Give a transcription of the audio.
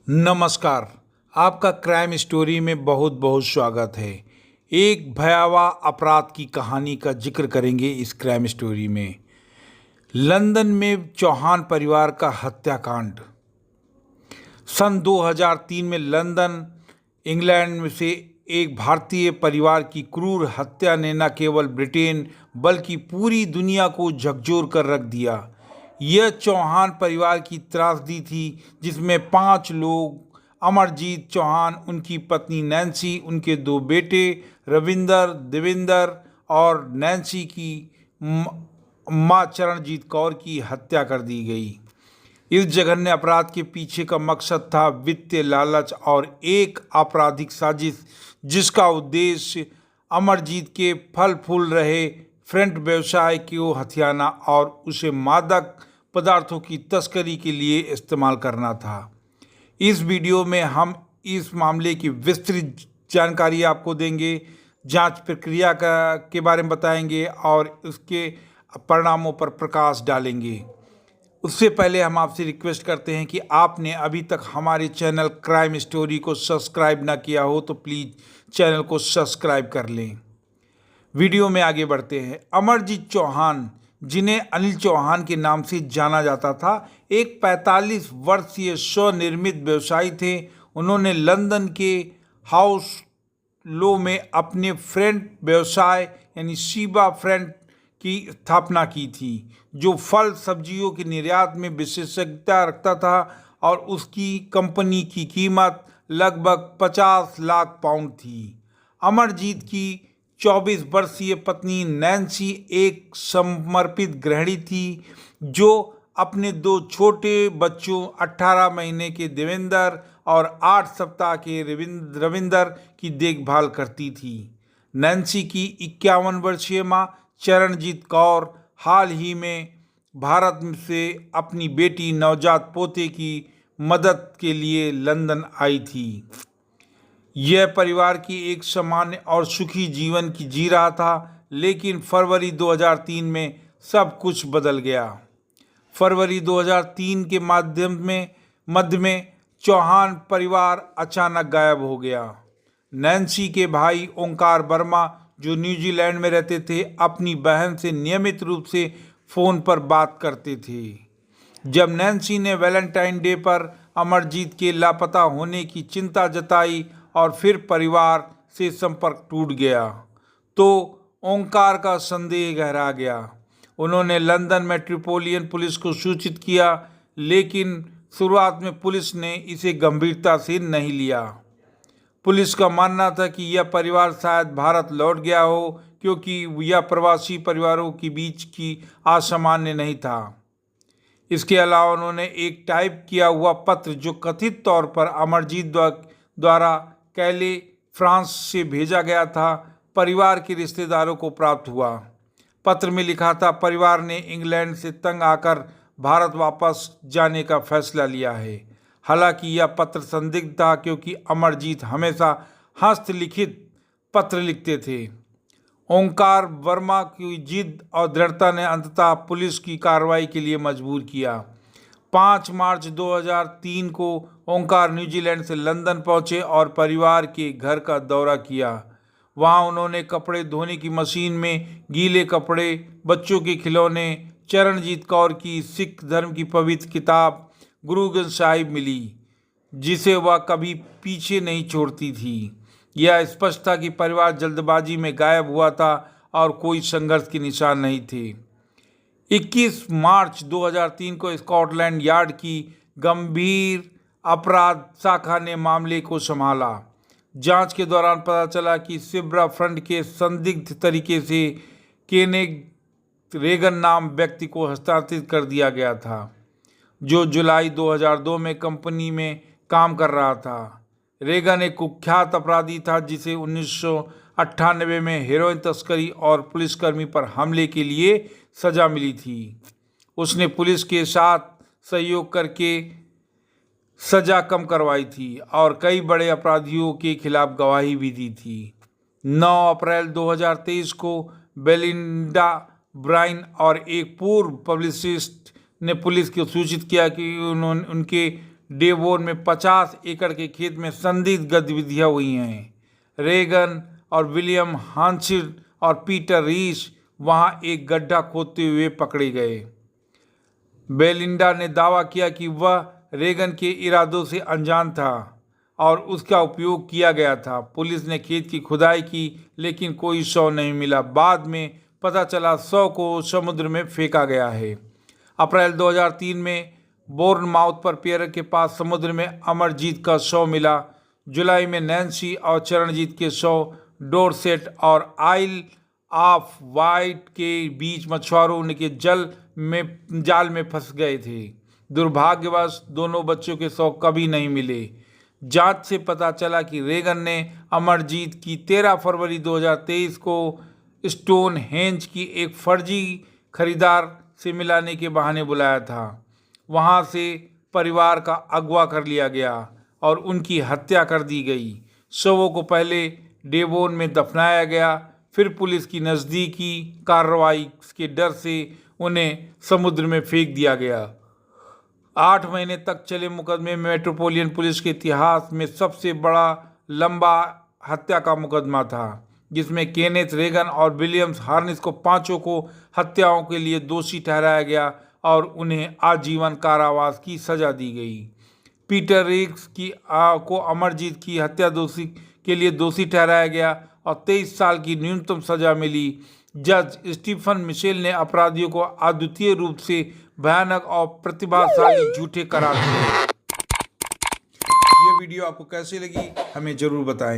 नमस्कार। आपका crime story में बहुत बहुत स्वागत है। एक भयावह अपराध की कहानी का जिक्र करेंगे इस क्राइम स्टोरी में। लंदन में चौहान परिवार का हत्याकांड। सन 2003 में लंदन, इंग्लैंड में से एक भारतीय परिवार की क्रूर हत्या ने न केवल ब्रिटेन बल्कि पूरी दुनिया को झकझोर कर रख दिया। यह चौहान परिवार की त्रासदी थी जिसमें 5 लोग, अमरजीत चौहान, उनकी पत्नी नैन्सी, उनके 2 बेटे रविंदर, देवेंद्र और नैन्सी की मां चरणजीत कौर की हत्या कर दी गई। इस जघन्य अपराध के पीछे का मकसद था वित्तीय लालच और एक आपराधिक साजिश जिसका उद्देश्य अमरजीत के फल फूल रहे फ्रेंट व्यवसाय को हथियाना और उसे मादक पदार्थों की तस्करी के लिए इस्तेमाल करना था। इस वीडियो में हम इस मामले की विस्तृत जानकारी आपको देंगे, जांच प्रक्रिया के बारे में बताएंगे और उसके परिणामों पर प्रकाश डालेंगे। उससे पहले हम आपसे रिक्वेस्ट करते हैं कि आपने अभी तक हमारे चैनल क्राइम स्टोरी को सब्सक्राइब ना किया हो तो प्लीज़ चैनल को सब्सक्राइब कर लें। वीडियो में आगे बढ़ते हैं। अमरजीत चौहान, जिन्हें अनिल चौहान के नाम से जाना जाता था, एक 45 वर्षीय स्वनिर्मित व्यवसायी थे। उन्होंने लंदन के हाउस लो में अपने फ्रेंट व्यवसाय यानी शिबा फ्रेंट की स्थापना की थी, जो फल सब्जियों के निर्यात में विशेषज्ञता रखता था और उसकी कंपनी की कीमत लगभग 50 लाख पाउंड थी। अमरजीत की 24 वर्षीय पत्नी नैन्सी एक समर्पित गृहिणी थी जो अपने 2 छोटे बच्चों 18 महीने के देवेंद्र और 8 सप्ताह के रविंदर की देखभाल करती थी। नैन्सी की 51 वर्षीय मां चरणजीत कौर हाल ही में भारत से अपनी बेटी नवजात पोते की मदद के लिए लंदन आई थी। यह परिवार की एक सामान्य और सुखी जीवन की जी रहा था, लेकिन फरवरी 2003 में सब कुछ बदल गया। फरवरी 2003 के मध्य में चौहान परिवार अचानक गायब हो गया। नैन्सी के भाई ओंकार वर्मा, जो न्यूजीलैंड में रहते थे, अपनी बहन से नियमित रूप से फ़ोन पर बात करते थे। जब नैन्सी ने वैलेंटाइन डे पर अमरजीत के लापता होने की चिंता जताई और फिर परिवार से संपर्क टूट गया, तो ओंकार का संदेह गहरा गया। उन्होंने लंदन मेट्रोपोलिटन पुलिस को सूचित किया, लेकिन शुरुआत में पुलिस ने इसे गंभीरता से नहीं लिया। पुलिस का मानना था कि यह परिवार शायद भारत लौट गया हो, क्योंकि यह प्रवासी परिवारों के बीच की असामान्य नहीं था। इसके अलावा उन्होंने एक टाइप किया हुआ पत्र, जो कथित तौर पर अमरजीत द्वारा कैले, फ्रांस से भेजा गया था, परिवार के रिश्तेदारों को प्राप्त हुआ। पत्र में लिखा था, परिवार ने इंग्लैंड से तंग आकर भारत वापस जाने का फैसला लिया है। हालांकि यह पत्र संदिग्ध था, क्योंकि अमरजीत हमेशा हस्तलिखित पत्र लिखते थे। ओंकार वर्मा की जिद और दृढ़ता ने अंततः पुलिस की कार्रवाई के लिए मजबूर किया। 5 मार्च 2003 को ओंकार न्यूजीलैंड से लंदन पहुंचे और परिवार के घर का दौरा किया। वहां उन्होंने कपड़े धोने की मशीन में गीले कपड़े, बच्चों के खिलौने, चरणजीत कौर की सिख धर्म की पवित्र किताब गुरु ग्रंथ साहिब मिली, जिसे वह कभी पीछे नहीं छोड़ती थी। यह स्पष्ट था कि परिवार जल्दबाजी में गायब हुआ था और कोई संघर्ष के निशान नहीं थे। 21 मार्च 2003 को स्कॉटलैंड यार्ड की गंभीर अपराध शाखा ने मामले को संभाला। जांच के दौरान पता चला कि शिबा फ्रंट के संदिग्ध तरीके से केनेथ रेगन नाम व्यक्ति को हस्तांतरित कर दिया गया था, जो जुलाई 2002 में कंपनी में काम कर रहा था। रेगन एक कुख्यात अपराधी था जिसे 1998 में हेरोइन तस्करी और पुलिसकर्मी पर हमले के लिए सजा मिली थी। उसने पुलिस के साथ सहयोग करके सजा कम करवाई थी और कई बड़े अपराधियों के खिलाफ गवाही भी दी थी। 9 अप्रैल 2023 को बेलिंडा ब्राइन और एक पूर्व पब्लिसिस्ट ने पुलिस को सूचित किया कि उनके डेवोन में 50 एकड़ के खेत में संदिग्ध गतिविधियां हुई हैं। रेगन और विलियम हांसिल और पीटर रीस वहां एक गड्ढा खोदते हुए पकड़े गए। बेलिंडा ने दावा किया कि वह रेगन के इरादों से अनजान था और उसका उपयोग किया गया था। पुलिस ने खेत की खुदाई की लेकिन कोई शव नहीं मिला। बाद में पता चला शव को समुद्र में फेंका गया है। अप्रैल 2003 में बोर्नमाउथ पर पियर के पास समुद्र में अमरजीत का शव मिला। जुलाई में नैन्सी और चरणजीत के शव डोरसेट और आइल ऑफ वाइट के बीच मछुआरों के जाल में फंस गए थे। दुर्भाग्यवश दोनों बच्चों के शव कभी नहीं मिले। जांच से पता चला कि रेगन ने अमरजीत की 13 फरवरी 2023 को स्टोनहेंज की एक फर्जी खरीदार से मिलाने के बहाने बुलाया था। वहां से परिवार का अगवा कर लिया गया और उनकी हत्या कर दी गई। शवों को पहले डेवोन में दफनाया गया, फिर पुलिस की नज़दीकी कार्रवाई के डर से उन्हें समुद्र में फेंक दिया गया। 8 महीने तक चले मुकदमे में मेट्रोपोलिटन पुलिस के इतिहास में सबसे बड़ा लंबा हत्या का मुकदमा था, जिसमें केनेथ रेगन और विलियम्स हार्निस को पांचों को हत्याओं के लिए दोषी ठहराया गया और उन्हें आजीवन कारावास की सजा दी गई। पीटर रीस को अमरजीत की हत्या के लिए दोषी ठहराया गया और 23 साल की न्यूनतम सजा मिली। जज स्टीफन मिशेल ने अपराधियों को अद्वितीय रूप से भयानक और प्रतिभाशाली झूठे करार दिए। ये वीडियो आपको कैसी लगी हमें जरूर बताएं।